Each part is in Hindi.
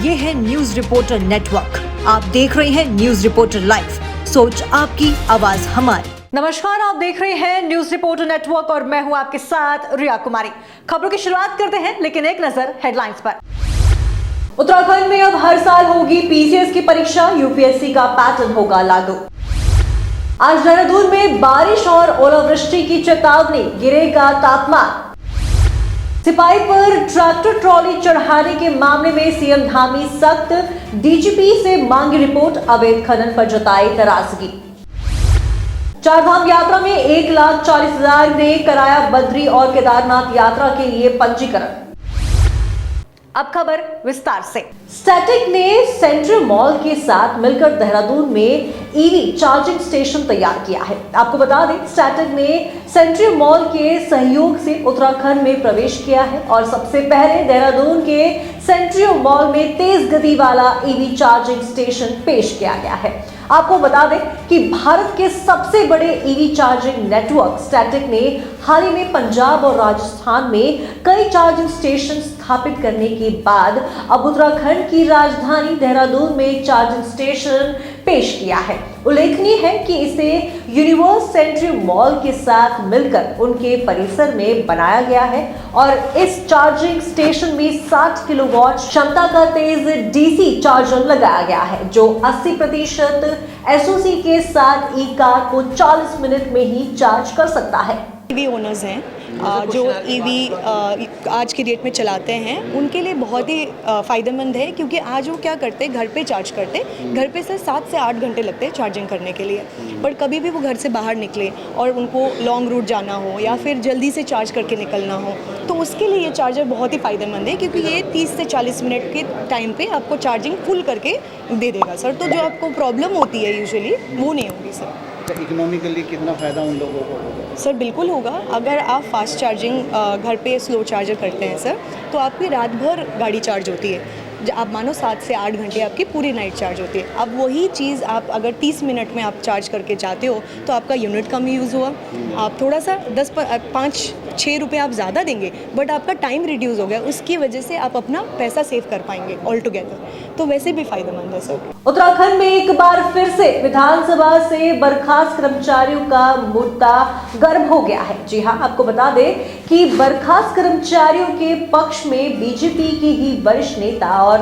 ये है न्यूज रिपोर्टर नेटवर्क। आप देख रहे हैं न्यूज रिपोर्टर लाइव, सोच आपकी, आवाज हमारी। नमस्कार, आप देख रहे हैं न्यूज रिपोर्टर नेटवर्क और मैं हूं आपके साथ रिया कुमारी। खबरों की शुरुआत करते हैं, लेकिन एक नजर हेडलाइंस पर। उत्तराखंड में अब हर साल होगी पीसीएस की परीक्षा, यूपीएससी का पैटर्न होगा लागू। आज देहरादून में बारिश और ओलावृष्टि की चेतावनी, गिरेगा तापमान। सिपाही पर ट्रैक्टर ट्रॉली चढ़ाने के मामले में सीएम धामी सख्त, डीजीपी से मांगी रिपोर्ट, अवैध खनन पर जताई नाराजगी। चारधाम यात्रा में 1,40,000 ने कराया बद्री और केदारनाथ यात्रा के लिए पंजीकरण। अब खबर विस्तार से। स्टैटिक ने सेंट्रल मॉल के साथ मिलकर देहरादून में ईवी चार्जिंग स्टेशन तैयार किया है। आपको बता दें, स्टैटिक ने सेंट्रल मॉल के सहयोग से उत्तराखंड में प्रवेश किया है और सबसे पहले देहरादून के सेंट्रल मॉल में तेज गति वाला ईवी चार्जिंग स्टेशन पेश किया गया है। आपको बता दें कि भारत के सबसे बड़े ईवी चार्जिंग नेटवर्क स्टैटिक ने हाल ही में पंजाब और राजस्थान में कई चार्जिंग स्टेशन स्थापित करने के बाद अब उत्तराखंड की राजधानी देहरादून में चार्जिंग स्टेशन पेश किया है। उल्लेखनीय है कि इसे यूनिवर्स सेंट्रल मॉल के साथ मिलकर उनके परिसर में बनाया गया है और इस चार्जिंग स्टेशन में 60 किलोवाट क्षमता का तेज डीसी चार्जर लगाया गया है, जो 80% एसओसी के साथ ई कार को 40 मिनट में ही चार्ज कर सकता है। ईवी ओनर्स हैं जो ईवी आज की डेट में चलाते हैं, उनके लिए बहुत ही फ़ायदेमंद है, क्योंकि आज वो क्या करते हैं, घर पे चार्ज करते हैं। घर पे से 7 से 8 घंटे लगते हैं चार्जिंग करने के लिए, पर कभी भी वो घर से बाहर निकले और उनको लॉन्ग रूट जाना हो या फिर जल्दी से चार्ज करके निकलना हो, तो उसके लिए ये चार्जर बहुत ही फ़ायदेमंद है, क्योंकि ये 30 से 40 मिनट के टाइम पे आपको चार्जिंग फुल करके दे देगा सर। तो जो आपको प्रॉब्लम होती है यूजुअली, वो नहीं होगी सर। इकोनॉमिकली कितना फ़ायदा उन लोगों को होगा? सर बिल्कुल होगा। अगर आप फास्ट चार्जिंग घर पे स्लो चार्जर करते हैं सर, तो आपकी रात भर गाड़ी चार्ज होती है। आप मानो 7 से 8 घंटे आपकी पूरी नाइट चार्ज होती है। अब वही चीज़ आप अगर 30 मिनट में आप चार्ज करके जाते हो, तो आपका यूनिट कम यूज़ हुआ, आप थोड़ा सा 5-6 रुपये आप ज़्यादा देंगे, बट आपका टाइम रिड्यूस हो गया। उसकी वजह से आप अपना पैसा सेव कर पाएंगे ऑल टुगेदर, तो वैसे भी फ़ायदेमंद है सर। उत्तराखंड में एक बार फिर से विधानसभा से बर्खास्त कर्मचारियों का मुद्दा गर्म हो गया है। जी हाँ, आपको बता दें कि बर्खास्त कर्मचारियों के पक्ष में बीजेपी के ही वरिष्ठ नेता और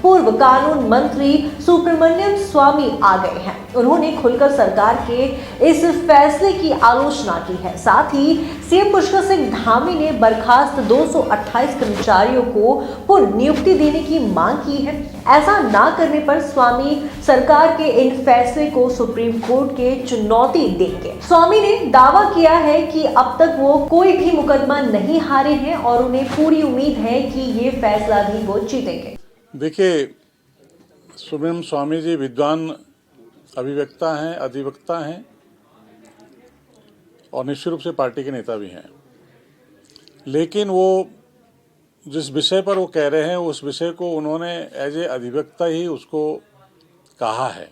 पूर्व कानून मंत्री सुब्रमण्यम स्वामी आ गए हैं। उन्होंने खुलकर सरकार के इस फैसले की आलोचना की है। साथ ही सीएम पुष्कर सिंह धामी ने बर्खास्त 228 कर्मचारियों को पुनः नियुक्ति देने की मांग की है। ऐसा ना करने पर स्वामी सरकार के इन फैसले को सुप्रीम कोर्ट के चुनौती देंगे। स्वामी ने दावा किया है कि अब तक वो कोई भी मुकदमा नहीं हारे हैं और उन्हें पूरी उम्मीद है कि ये फैसला भी वो जीतेंगे। देखिए, सुब्रमण्यम स्वामी जी विद्वान अभिवक्ता हैं, अधिवक्ता हैं और निश्चित रूप से पार्टी के नेता भी हैं, लेकिन वो जिस विषय पर वो कह रहे हैं, उस विषय को उन्होंने एज ए अधिवक्ता ही उसको कहा है।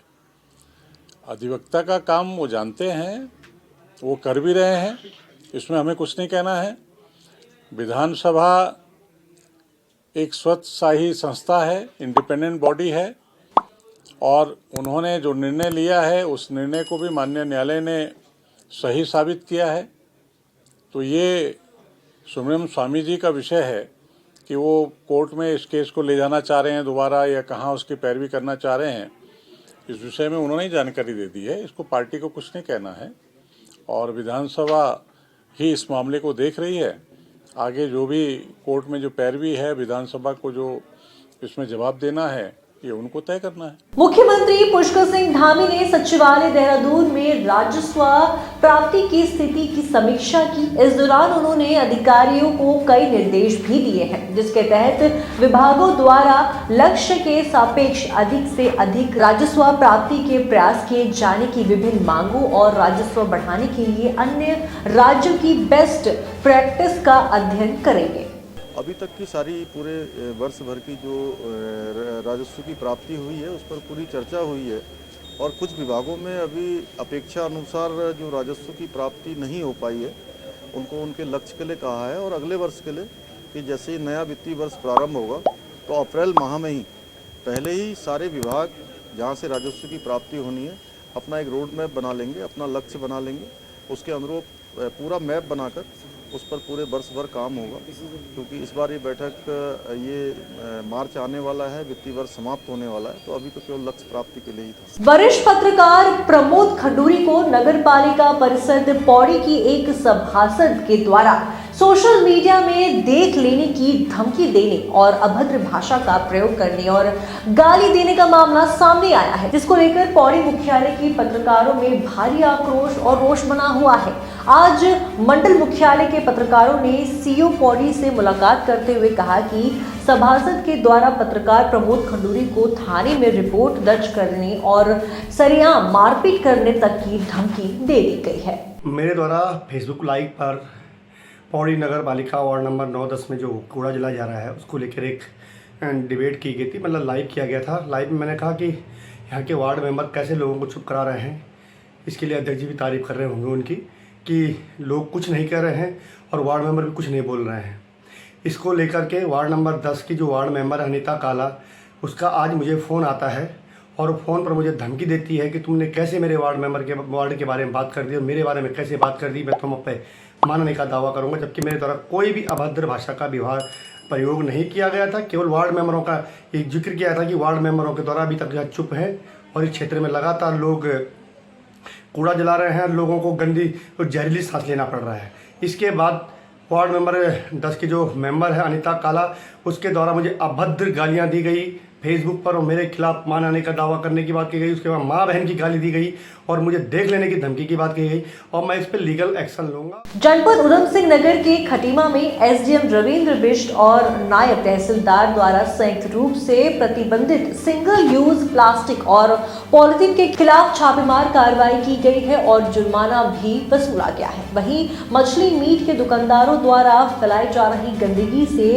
अधिवक्ता का काम वो जानते हैं, वो कर भी रहे हैं, इसमें हमें कुछ नहीं कहना है। विधानसभा एक स्वतःशाही संस्था है, इंडिपेंडेंट बॉडी है, और उन्होंने जो निर्णय लिया है उस निर्णय को भी माननीय न्यायालय ने सही साबित किया है। तो ये सुब्रमण्यम स्वामी जी का विषय है कि वो कोर्ट में इस केस को ले जाना चाह रहे हैं दोबारा या कहाँ उसकी पैरवी करना चाह रहे हैं, इस विषय में उन्होंने ही जानकारी दे दी है। इसको पार्टी को कुछ नहीं कहना है और विधानसभा ही इस मामले को देख रही है। आगे जो भी कोर्ट में जो पैरवी है, विधानसभा को जो इसमें जवाब देना है, ये उनको तय करना है। मुख्यमंत्री पुष्कर सिंह धामी ने सचिवालय देहरादून में राजस्व प्राप्ति की स्थिति की समीक्षा की। इस दौरान उन्होंने अधिकारियों को कई निर्देश भी दिए हैं, जिसके तहत विभागों द्वारा लक्ष्य के सापेक्ष अधिक से अधिक राजस्व प्राप्ति के प्रयास किए जाने की विभिन्न मांगों और राजस्व बढ़ाने के लिए अन्य राज्यों की बेस्ट प्रैक्टिस का अध्ययन करेंगे। अभी तक की सारी पूरे वर्ष भर की जो राजस्व की प्राप्ति हुई है उस पर पूरी चर्चा हुई है और कुछ विभागों में अभी अपेक्षा अनुसार जो राजस्व की प्राप्ति नहीं हो पाई है, उनको उनके लक्ष्य के लिए कहा है और अगले वर्ष के लिए कि जैसे ही नया वित्तीय वर्ष प्रारंभ होगा तो अप्रैल माह में ही पहले ही सारे विभाग जहाँ से राजस्व की प्राप्ति होनी है अपना एक रोड मैप बना लेंगे, अपना लक्ष्य बना लेंगे, उसके अनुरूप पूरा मैप बनाकर उस पर पूरे वर्ष भर काम होगा। क्योंकि इस बार ये बैठक मार्च आने वाला है, वित्तीय वर्ष समाप्त होने वाला है, तो अभी तो केवल लक्ष्य प्राप्ति के लिए ही था। वरिष्ठ पत्रकार प्रमोद खंडूरी को नगर पालिका परिषद पौड़ी की एक सभासद के द्वारा सोशल मीडिया में देख लेने की धमकी देने और अभद्र भाषा का प्रयोग करने और गाली देने का मामला सामने आया है, जिसको लेकर पौड़ी मुख्यालय की पत्रकारों में भारी आक्रोश और रोष बना हुआ है। आज मंडल मुख्यालय के पत्रकारों ने सीओ पौड़ी से मुलाकात करते हुए कहा कि सभासद के द्वारा पत्रकार प्रमोद खंडूरी को थाने में रिपोर्ट दर्ज करने और सरेआम मारपीट करने तक की धमकी दे दी गई है। मेरे द्वारा फेसबुक लाइव पर पौड़ी नगर पालिका वार्ड नंबर 9-10 में जो कूड़ा जलाया जा रहा है उसको लेकर एक डिबेट की गई थी, मतलब लाइव किया गया था। लाइव में मैंने कहा कि यहाँ के वार्ड मेंबर कैसे लोगों को चुप करा रहे हैं, इसके लिए अध्यक्ष जी भी तारीफ़ कर रहे होंगे उनकी कि लोग कुछ नहीं कह रहे हैं और वार्ड मेंबर भी कुछ नहीं बोल रहे हैं। इसको लेकर के वार्ड नंबर 10 की जो वार्ड मेंबर है अनीता काला, उसका आज मुझे फ़ोन आता है और फ़ोन पर मुझे धमकी देती है कि तुमने कैसे मेरे वार्ड के बारे में बात कर दी और मेरे बारे में कैसे बात कर दी, मैं तुम पे मानने का दावा करूंगा। जबकि मेरे द्वारा कोई भी अभद्र भाषा का व्यवहार प्रयोग नहीं किया गया था, केवल वार्ड मेंबरों का एक जिक्र किया था कि वार्ड मेंबरों के द्वारा अभी तक यहाँ चुप है और इस क्षेत्र में लगातार लोग कूड़ा जला रहे हैं, लोगों को गंदी और जहरीली सांस लेना पड़ रहा है। इसके बाद वार्ड नंबर 10 की जो मेंबर है अनीता काला, उसके द्वारा मुझे अभद्र गालियां दी गई फेसबुक पर और मेरे खिलाफ मान आने का दावा करने की बात की गई। उसके बाद माँ बहन की गाली दी गई और मुझे देख लेने की धमकी की बात की गई और मैं इस पर लीगल एक्शन लूंगा। जनपद उधम सिंह नगर के खटीमा में एसडीएम रविंद्र बिष्ट और नायब तहसीलदार द्वारा संयुक्त रूप से प्रतिबंधित सिंगल यूज प्लास्टिक और पॉलिथीन के खिलाफ छापेमार कार्रवाई की गई है और जुर्माना भी वसूला गया है। वहीं मछली मीट के दुकानदारों द्वारा फैलाई जा रही गंदगी से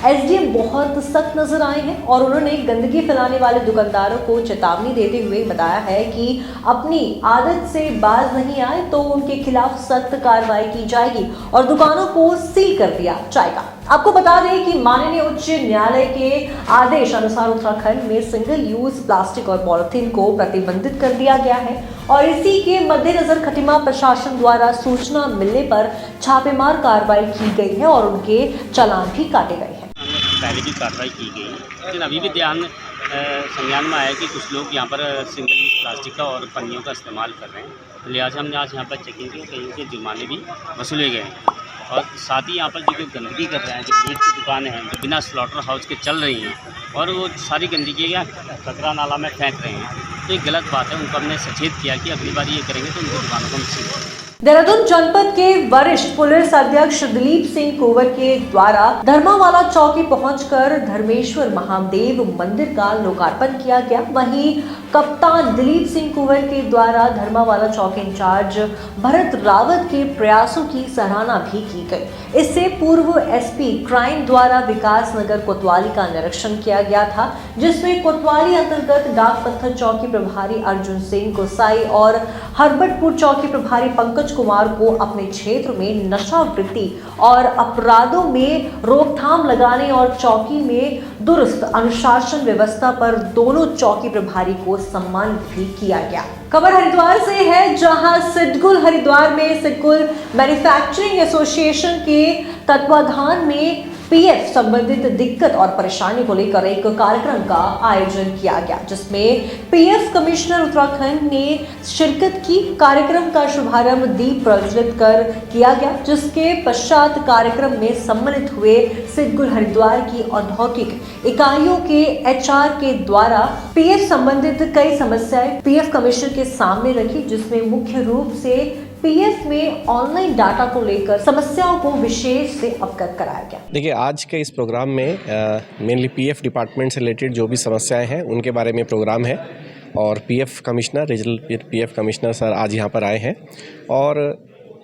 एसडीएम बहुत सख्त नजर आए हैं और उन्होंने गंदगी फैलाने वाले दुकानदारों को चेतावनी देते हुए बताया है कि अपनी आदत से बाज नहीं आए तो उनके खिलाफ सख्त कार्रवाई की जाएगी और दुकानों को सील कर दिया जाएगा। आपको बता दें कि माननीय उच्च न्यायालय के आदेश अनुसार उत्तराखंड में सिंगल यूज प्लास्टिक और पॉलिथीन को प्रतिबंधित कर दिया गया है और इसी के मद्देनजर खटीमा प्रशासन द्वारा सूचना मिलने पर छापेमार कार्रवाई की गई है और उनके चालान भी काटे गए हैं। पहले भी कार्रवाई की गई है, लेकिन अभी भी ध्यान संज्ञान में आया कि कुछ लोग यहाँ पर सिंगल यूज प्लास्टिक का और पन्नियों का इस्तेमाल कर रहे हैं। लिहाजा हमने आज यहाँ पर चेकिंग की, कहीं के जुर्माने भी वसूले गए हैं और साथ ही यहाँ पर जो गंदगी कर रहे हैं, जो मीट की दुकानें हैं जो बिना स्लॉटर हाउस के चल रही हैं और वो सारी गंदगी या कचरा नाला में फेंक रहे हैं, तो ये गलत बात है। उनको हमने सचेत किया कि अगली बार ये करेंगे तो उनकी दुकानों को हम सील करेंगे। देहरादून जनपद के वरिष्ठ पुलिस अध्यक्ष दिलीप सिंह कुंवर के द्वारा धर्मावाला चौकी पहुंचकर धर्मेश्वर महादेव मंदिर का लोकार्पण किया गया। वहीं कप्तान दिलीप सिंह कुंवर के द्वारा धर्मावाला चौक इंचार्ज भरत रावत के प्रयासों की सराहना भी की गई। इससे पूर्व एसपी क्राइम द्वारा विकास नगर कोतवाली का निरीक्षण किया गया था, जिसमें कोतवाली अंतर्गत डाक पत्थर चौकी प्रभारी अर्जुन सिंह गोसाई और हरबटपुर चौकी प्रभारी पंकज कुमार को अपने क्षेत्र में नशा वृत्ति और अपराधों में रोकथाम लगाने और चौकी में दुरुस्त अनुशासन व्यवस्था पर दोनों चौकी प्रभारी को सम्मानित भी किया गया। खबर हरिद्वार से है, जहां सिडकुल हरिद्वार में सिडकुल मैन्युफैक्चरिंग एसोसिएशन के तत्वाधान में पीएफ संबंधित दिक्कत और परेशानी को लेकर एक कार्यक्रम का आयोजन किया गया, जिसमें पीएफ कमिश्नर उत्तराखंड ने शिरकत की। कार्यक्रम का शुभारंभ दीप प्रज्वलित कर किया गया, जिसके पश्चात कार्यक्रम में सम्मिलित हुए सिडकुल हरिद्वार की औद्योगिक इकाइयों के एचआर के द्वारा पीएफ संबंधित कई समस्याएं पीएफ कमिश्नर के सामने रखी, जिसमें मुख्य रूप से पीएफ में ऑनलाइन डाटा को लेकर समस्याओं को विशेष से अवगत कराया गया। देखिए, आज के इस प्रोग्राम में मेनली पीएफ डिपार्टमेंट से रिलेटेड जो भी समस्याएं हैं उनके बारे में प्रोग्राम है और PF commissioner, regional PF commissioner sir आज यहाँ पर आए हैं और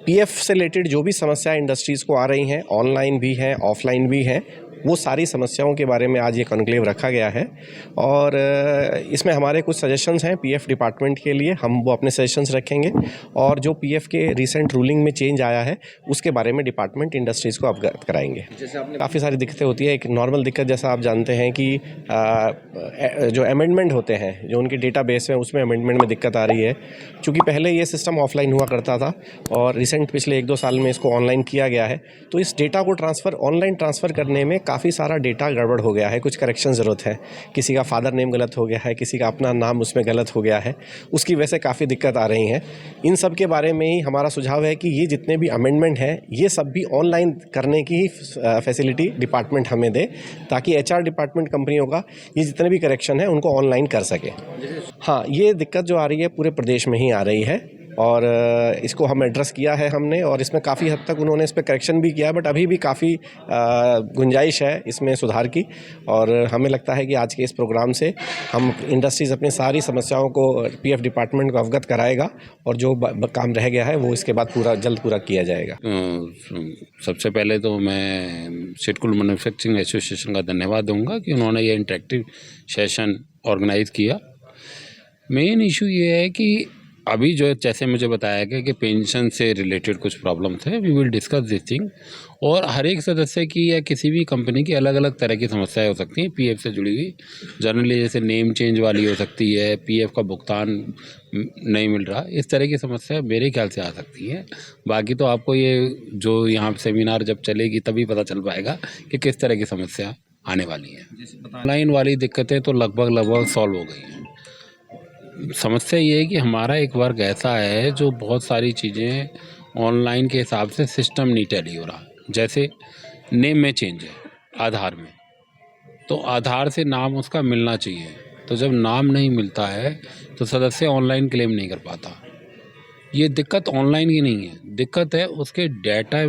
पीएफ से रिलेटेड जो भी समस्याएं इंडस्ट्रीज़ को आ रही हैं, ऑनलाइन भी हैं ऑफलाइन भी हैं, वो सारी समस्याओं के बारे में आज ये कॉन्क्लेव रखा गया है। और इसमें हमारे कुछ सजेशंस हैं पीएफ डिपार्टमेंट के लिए, हम वो अपने सजेशंस रखेंगे। और जो पीएफ के रिसेंट रूलिंग में चेंज आया है उसके बारे में डिपार्टमेंट इंडस्ट्रीज़ को अवगत कराएंगे। काफ़ी सारी दिक्कतें होती है। एक नॉर्मल दिक्कत जैसा आप जानते हैं कि जो अमेंडमेंट होते हैं, जो उनके डेटाबेस में, उसमें अमेंडमेंट में दिक्कत आ रही है। चूँकि पहले ये सिस्टम ऑफलाइन हुआ करता था और रिसेंट पिछले 1-2 साल में इसको ऑनलाइन किया गया है, तो इस डेटा को ऑनलाइन ट्रांसफ़र करने में काफ़ी सारा डेटा गड़बड़ हो गया है। कुछ करेक्शन ज़रूरत है, किसी का फादर नेम गलत हो गया है, किसी का अपना नाम उसमें गलत हो गया है, उसकी वजह से काफ़ी दिक्कत आ रही हैं। इन सब के बारे में ही हमारा सुझाव है कि ये जितने भी अमेंडमेंट हैं ये सब भी ऑनलाइन करने की ही फैसिलिटी डिपार्टमेंट हमें दे, ताकि एचआर डिपार्टमेंट कंपनियों का ये जितने भी करेक्शन है उनको ऑनलाइन कर सके। हाँ, ये दिक्कत जो आ रही है पूरे प्रदेश में ही आ रही है और इसको हम एड्रेस किया है हमने, और इसमें काफ़ी हद तक उन्होंने इस पर करेक्शन भी किया, बट अभी भी काफ़ी गुंजाइश है इसमें सुधार की। और हमें लगता है कि आज के इस प्रोग्राम से हम इंडस्ट्रीज़ अपनी सारी समस्याओं को पीएफ डिपार्टमेंट को अवगत कराएगा और जो काम रह गया है वो इसके बाद जल्द पूरा किया जाएगा। सबसे पहले तो मैं सिडकुल मैन्युफैक्चरिंग एसोसिएशन का धन्यवाद दूंगा कि उन्होंने ये इंटरेक्टिव सेशन ऑर्गेनाइज किया। मेन इशू ये है कि अभी जो जैसे मुझे बताया गया कि पेंशन से रिलेटेड कुछ प्रॉब्लम्स है, we will discuss this thing. और हर एक सदस्य की या किसी भी कंपनी की अलग अलग तरह की समस्याएं हो सकती हैं पीएफ से जुड़ी हुई। जनरली जैसे नेम चेंज वाली हो सकती है, पीएफ का भुगतान नहीं मिल रहा, इस तरह की समस्या मेरे ख्याल से आ सकती है। बाकी तो आपको ये जो यहाँ सेमिनार जब चलेगी तभी पता चल पाएगा कि किस तरह की समस्या आने वाली है। ऑनलाइन वाली दिक्कतें तो लगभग सॉल्व हो गई हैं। समस्या ये है कि हमारा एक वर्ग ऐसा है जो बहुत सारी चीज़ें ऑनलाइन के हिसाब से सिस्टम नहीं टैली हो रहा। जैसे नेम में चेंज है आधार में, तो आधार से नाम उसका मिलना चाहिए, तो जब नाम नहीं मिलता है तो सदस्य ऑनलाइन क्लेम नहीं कर पाता। ये दिक्कत ऑनलाइन की नहीं है, दिक्कत है उसके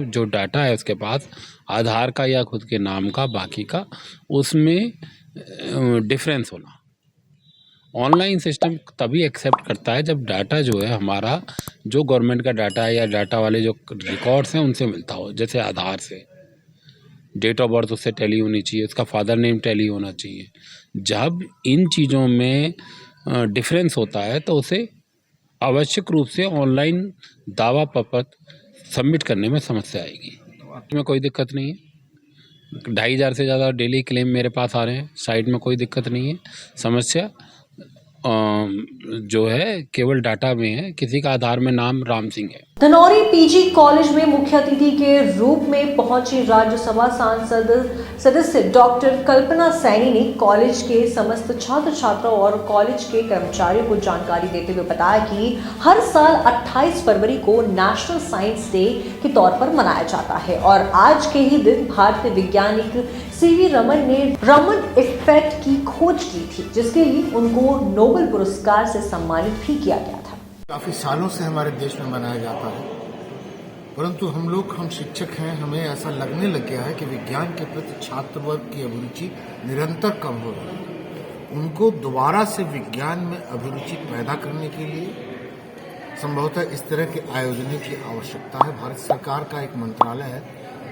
जो डाटा है उसके पास आधार का या खुद के नाम का, बाकी का उसमें डिफरेंस होना। ऑनलाइन सिस्टम तभी एक्सेप्ट करता है जब डाटा जो है हमारा, जो गवर्नमेंट का डाटा है या डाटा वाले जो रिकॉर्ड्स हैं उनसे मिलता हो। जैसे आधार से डेट ऑफ बर्थ उससे टैली होनी चाहिए, उसका फादर नेम टैली होना चाहिए। जब इन चीज़ों में डिफरेंस होता है तो उसे आवश्यक रूप से ऑनलाइन दावा पत्र सबमिट करने में समस्या आएगी। में कोई दिक्कत नहीं है, 2500 से ज़्यादा डेली क्लेम मेरे पास आ रहे हैं, साइट में कोई दिक्कत नहीं है। समस्या जो है केवल डाटा में है, किसी का आधार में नाम राम सिंह है। धनौरी पीजी कॉलेज में मुख्य अतिथि के रूप में पहुंची राज्यसभा सांसद सदस्य डॉक्टर कल्पना सैनी ने कॉलेज के समस्त छात्र छात्राओं और कॉलेज के कर्मचारियों को जानकारी देते हुए बताया कि हर साल 28 फरवरी को नेशनल साइंस डे के तौर पर मनाया जाता है और आज के ही दिन भारतीय वैज्ञानिक सीवी रमन ने रमन इफेक्ट की खोज की थी, जिसके लिए उनको नोबेल पुरस्कार से सम्मानित भी किया गया था। काफ़ी सालों से हमारे देश में मनाया जाता है, परंतु हम शिक्षक हैं, हमें ऐसा लगने लग गया है कि विज्ञान के प्रति छात्र वर्ग की अभिरुचि निरंतर कम हो रही है। उनको दोबारा से विज्ञान में अभिरुचि पैदा करने के लिए संभवतः इस तरह के आयोजनों की आवश्यकता है। भारत सरकार का एक मंत्रालय है,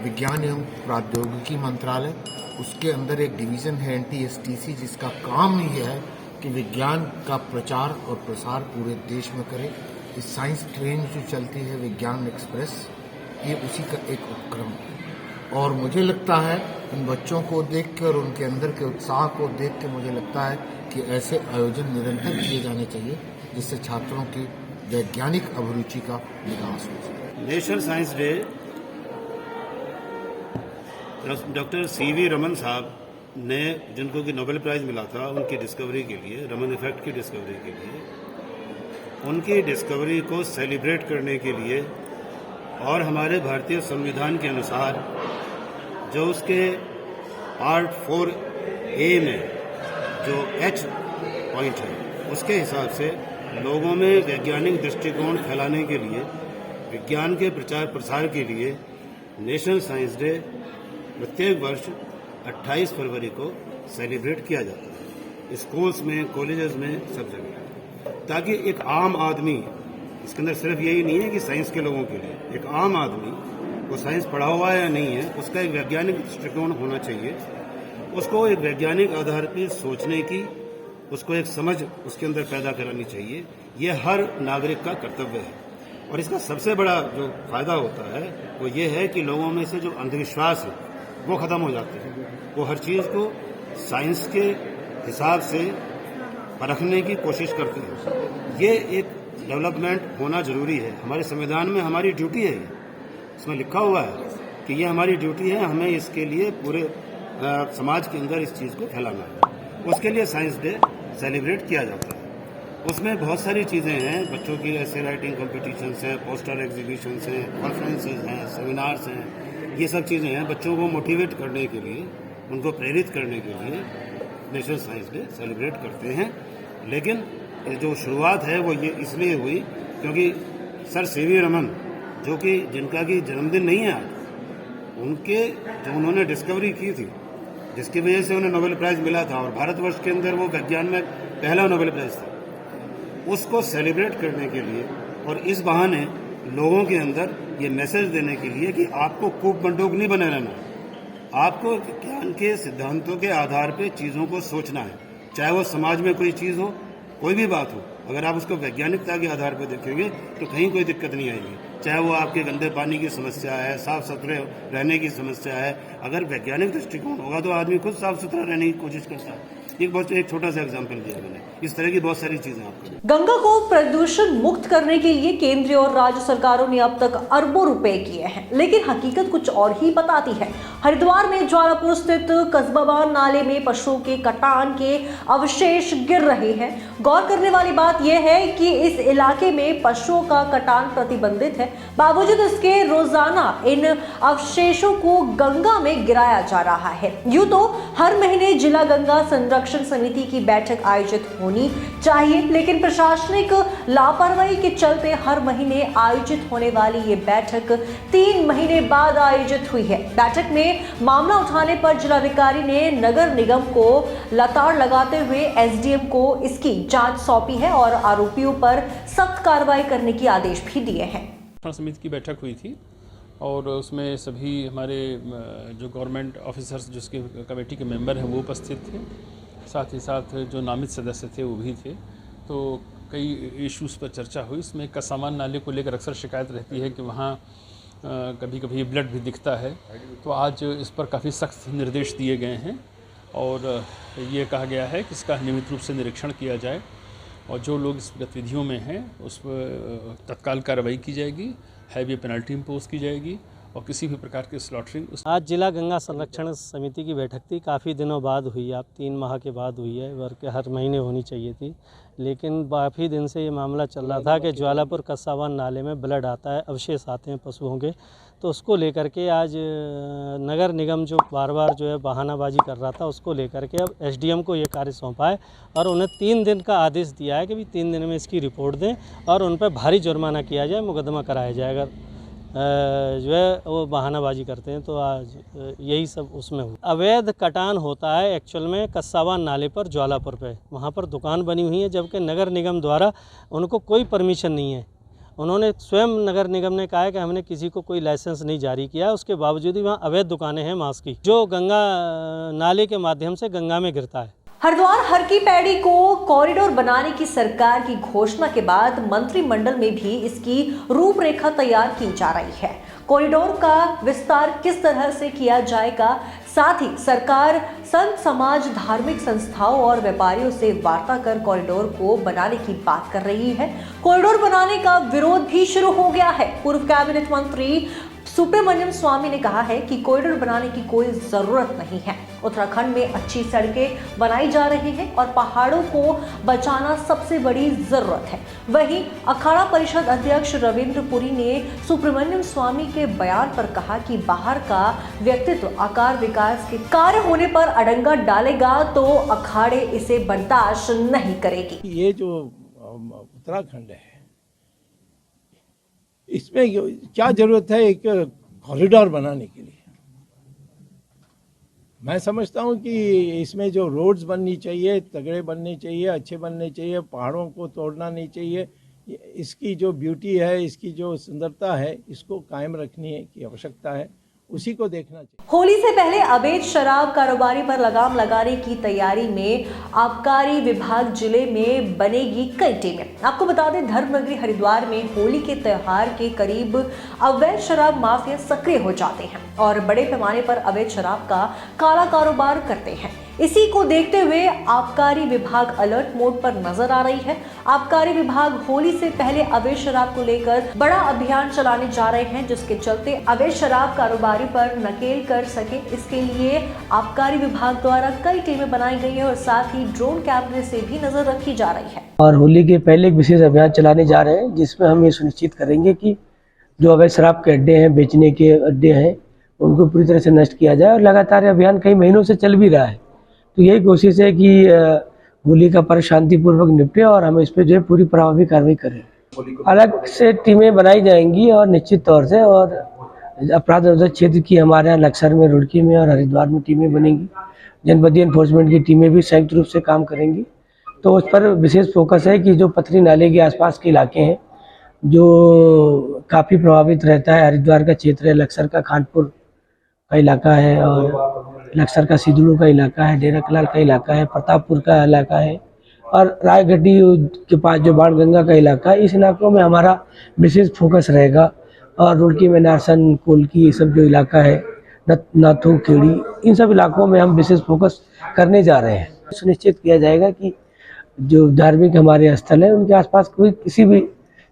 विज्ञान एवं प्रौद्योगिकी मंत्रालय, उसके अंदर एक डिवीज़न है NTSTC, जिसका काम ही है कि विज्ञान का प्रचार और प्रसार पूरे देश में करे। इस साइंस ट्रेन जो चलती है विज्ञान एक्सप्रेस, ये उसी का एक उपक्रम है। और मुझे लगता है इन बच्चों को देख कर और उनके अंदर के उत्साह को देख के मुझे लगता है कि ऐसे आयोजन निरंतर किए जाने चाहिए, जिससे छात्रों की वैज्ञानिक अभिरुचि का विकास हो सके। National science day doctor CV Raman साहब ने, जिनको कि नोबेल प्राइज़ मिला था उनकी डिस्कवरी के लिए, रमन इफेक्ट की डिस्कवरी के लिए, उनकी डिस्कवरी को सेलिब्रेट करने के लिए और हमारे भारतीय संविधान के अनुसार जो उसके पार्ट 4A में जो H पॉइंट है उसके हिसाब से लोगों में वैज्ञानिक दृष्टिकोण फैलाने के लिए, विज्ञान के प्रचार प्रसार के लिए नेशनल साइंस डे प्रत्येक वर्ष 28 फरवरी को सेलिब्रेट किया जाता है, स्कूल्स में, कॉलेजेस में, सब जगह, ताकि एक आम आदमी, इसके अंदर सिर्फ यही नहीं है कि साइंस के लोगों के लिए, एक आम आदमी वो साइंस पढ़ा हुआ है या नहीं है, उसका एक वैज्ञानिक दृष्टिकोण होना चाहिए। उसको एक वैज्ञानिक आधार पर सोचने की, उसको एक समझ उसके अंदर पैदा करानी चाहिए। ये हर नागरिक का कर्तव्य है। और इसका सबसे बड़ा जो फायदा होता है वो ये है कि लोगों में से जो अंधविश्वास है वो खत्म हो जाते हैं। वो हर चीज़ को साइंस के हिसाब से परखने की कोशिश करते हैं। ये एक डेवलपमेंट होना जरूरी है। हमारे संविधान में हमारी ड्यूटी है, इसमें लिखा हुआ है कि ये हमारी ड्यूटी है, हमें इसके लिए पूरे समाज के अंदर इस चीज़ को फैलाना है। उसके लिए साइंस डे सेलिब्रेट किया जाता है। उसमें बहुत सारी चीज़ें हैं, बच्चों की ऐसे राइटिंग कॉम्पिटिशन्स हैं, पोस्टर एग्जीबिशंस हैं, कॉन्फ्रेंसेस हैं, सेमिनार्स हैं, ये सब चीज़ें हैं बच्चों को मोटिवेट करने के लिए, उनको प्रेरित करने के लिए नेशनल साइंस डे सेलिब्रेट करते हैं। लेकिन जो शुरुआत है वो ये इसलिए हुई क्योंकि सर सीवी रमन, जो कि जिनका कि जन्मदिन नहीं है आज, उनके जो उन्होंने डिस्कवरी की थी जिसकी वजह से उन्हें नोबेल प्राइज़ मिला था और भारतवर्ष के अंदर वो विज्ञान में पहला नोबेल प्राइज़ था, उसको सेलिब्रेट करने के लिए और इस बहाने लोगों के अंदर ये मैसेज देने के लिए कि आपको कूप बंदूक नहीं बने रहना, आपको विज्ञान के सिद्धांतों के आधार पे चीज़ों को सोचना है। चाहे वो समाज में कोई चीज़ हो, कोई भी बात हो, अगर आप उसको वैज्ञानिकता के आधार पर देखेंगे तो कहीं कोई दिक्कत नहीं आएगी। चाहे वो आपके गंदे पानी की समस्या है, साफ सुथरे रहने की समस्या है, अगर वैज्ञानिक दृष्टिकोण होगा तो आदमी खुद साफ सुथरा रहने की कोशिश करता है। एक छोटा सा एग्जांपल दिया मैंने, इस तरह की बहुत सारी चीजें आपको। गंगा को प्रदूषण मुक्त करने के लिए केंद्रीय और राज्य सरकारों ने अब तक अरबों रुपए किए हैं, लेकिन हकीकत कुछ और ही बताती है। हरिद्वार में ज्वालापुर स्थित कस्बाबान नाले में पशुओं के कटान के अवशेष गिर रहे हैं। गौर करने वाली बात यह है कि इस इलाके में पशुओं का कटान प्रतिबंधित है, बावजूद इसके रोजाना इन अवशेषों को गंगा में गिराया जा रहा है। यूं तो हर महीने जिला गंगा संरक्षण समिति की बैठक आयोजित होनी चाहिए, लेकिन प्रशासनिक लापरवाही के चलते हर महीने आयोजित होने वाली ये बैठक 3 महीने बाद आयोजित हुई है। बैठक में मामला उठाने पर जिलाधिकारी ने नगर निगम को लताड़ लगाते हुए एसडीएम को इसकी जांच सौंपी है और आरोपियों पर सख्त कार्रवाई करने के आदेश भी दिए हैं। समिति की बैठक हुई थी और उसमें सभी हमारे जो गवर्नमेंट ऑफिसर्स जिसके कमेटी के मेंबर हैं वो उपस्थित थे, साथ ही साथ जो नामित सदस्य थे वो भी थे। तो कई इश्यूज़ पर चर्चा हुई। इसमें कस्बाबान नाले को लेकर अक्सर शिकायत रहती है कि वहाँ कभी कभी ब्लड भी दिखता है, तो आज इस पर काफ़ी सख्त निर्देश दिए गए हैं और ये कहा गया है कि इसका नियमित रूप से निरीक्षण किया जाए और जो लोग इस गतिविधियों में हैं उस पर तत्काल कार्रवाई की जाएगी, हैवी पेनल्टी इम्पोज की जाएगी और किसी भी प्रकार की स्लॉटरिंग। आज जिला गंगा संरक्षण समिति की बैठक थी, काफ़ी दिनों बाद हुई, अब 3 माह के बाद हुई है, वर्क हर महीने होनी चाहिए थी, लेकिन काफ़ी दिन से ये मामला चल रहा था कि ज्वालापुर कस्बाबान नाले में ब्लड आता है, अवशेष आते हैं पशुओं के, तो उसको लेकर के आज नगर निगम जो बार बार जो है बहानाबाजी कर रहा था, उसको लेकर के अब एसडीएम को ये कार्य सौंपा है और उन्हें 3 दिन का आदेश दिया है कि भी 3 दिन में इसकी रिपोर्ट दें और उन पर भारी जुर्माना किया जाए, मुकदमा कराया जाए। अगर जो है वो बहानाबाजी करते हैं तो आज यही सब उसमें हुआ। अवैध कटान होता है एक्चुअल में कस्बाबान नाले पर ज्वालापुर पे, वहाँ पर दुकान बनी हुई है, जबकि नगर निगम द्वारा उनको कोई परमिशन नहीं है। उन्होंने स्वयं नगर निगम ने कहा है कि हमने किसी को कोई लाइसेंस नहीं जारी किया, उसके बावजूद ही वहाँ अवैध दुकानें हैं मांस की, जो गंगा नाले के माध्यम से गंगा में गिरता है। हरिद्वार हर की पैड़ी को कॉरिडोर बनाने की सरकार की घोषणा के बाद मंत्रिमंडल में भी इसकी रूपरेखा तैयार की जा रही है। कॉरिडोर का विस्तार किस तरह से किया जाएगा, साथ ही सरकार संत समाज, धार्मिक संस्थाओं और व्यापारियों से वार्ता कर कॉरिडोर को बनाने की बात कर रही है। कॉरिडोर बनाने का विरोध भी शुरू हो गया है। पूर्व कैबिनेट मंत्री सुब्रमण्यम स्वामी ने कहा है कि कॉरिडोर बनाने की कोई जरूरत नहीं है। उत्तराखंड में अच्छी सड़कें बनाई जा रही हैं और पहाड़ों को बचाना सबसे बड़ी जरूरत है। वहीं अखाड़ा परिषद अध्यक्ष रविंद्र पुरी ने सुब्रमण्यम स्वामी के बयान पर कहा कि बाहर का व्यक्तित्व आकार विकास के कार्य होने पर अड़ंगा डालेगा तो अखाड़े इसे बर्दाश्त नहीं करेगी। ये जो उत्तराखंड है इसमें क्या जरूरत है एक कॉरिडोर बनाने के लिए? मैं समझता हूँ कि इसमें जो रोड्स बननी चाहिए, तगड़े बनने चाहिए, अच्छे बनने चाहिए, पहाड़ों को तोड़ना नहीं चाहिए, इसकी जो ब्यूटी है, इसकी जो सुंदरता है, इसको कायम रखने की आवश्यकता है, उसी को देखना चाहिए। होली से पहले अवैध शराब कारोबारी पर लगाम लगाने की तैयारी में आबकारी विभाग जिले में बनेगी कई टीमें। आपको बता दें, धर्मनगरी हरिद्वार में होली के त्योहार के करीब अवैध शराब माफिया सक्रिय हो जाते हैं और बड़े पैमाने पर अवैध शराब का काला कारोबार करते हैं। इसी को देखते हुए आबकारी विभाग अलर्ट मोड पर नजर आ रही है। आबकारी विभाग होली से पहले अवैध शराब को लेकर बड़ा अभियान चलाने जा रहे हैं, जिसके चलते अवैध शराब कारोबारी पर नकेल कर सके, इसके लिए आबकारी विभाग द्वारा कई टीमें बनाई गई है और साथ ही ड्रोन कैमरे से भी नजर रखी जा रही है। और होली के पहले एक विशेष अभियान चलाने जा रहे हैं, जिसमें हम ये सुनिश्चित करेंगे कि जो अवैध शराब के अड्डे हैं, बेचने के अड्डे हैं, उनको पूरी तरह से नष्ट किया जाए। और लगातार अभियान कई महीनों से चल भी रहा है, तो यही कोशिश है कि होली का पर्व शांतिपूर्वक निपटे और हम इस पर जो है पूरी प्रभावी कार्रवाई करें। अलग से टीमें बनाई जाएंगी और निश्चित तौर से, और अपराध निरोधक क्षेत्र की हमारे यहाँ लक्सर में, रुड़की में और हरिद्वार में टीमें बनेंगी। जनपदीय एनफोर्समेंट की टीमें भी संयुक्त रूप से काम करेंगी। तो उस पर विशेष फोकस है कि जो पथरी नाले के आसपास के इलाके हैं, जो काफ़ी प्रभावित रहता है, हरिद्वार का क्षेत्र है, लक्सर का खानपुर का इलाका है, और लक्सर का सिदुलू का इलाका है, डेरा कलाल का इलाका है, प्रतापपुर का इलाका है, और रायगढ़ी के पास जो बाणगंगा का इलाका है, इस इलाकों में हमारा विशेष फोकस रहेगा। और रुड़की में नारसन, कोलकी, ये सब जो इलाका है, नाथू, खेड़ी, इन सब इलाकों में हम विशेष फोकस करने जा रहे हैं। सुनिश्चित किया जाएगा कि जो धार्मिक हमारे स्थल है, उनके आसपास कोई किसी भी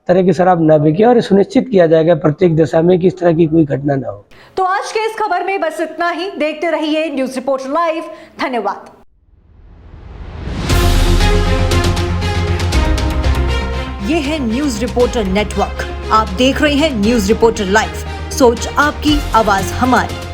तरह की शराब न बिके, और सुनिश्चित किया जाएगा प्रत्येक दशा में कि इस तरह की कोई घटना न हो। तो आज के इस खबर में बस इतना ही। देखते रहिए न्यूज रिपोर्टर लाइव। धन्यवाद। ये है न्यूज रिपोर्टर नेटवर्क। आप देख रहे हैं न्यूज रिपोर्टर लाइव। सोच आपकी, आवाज हमारी।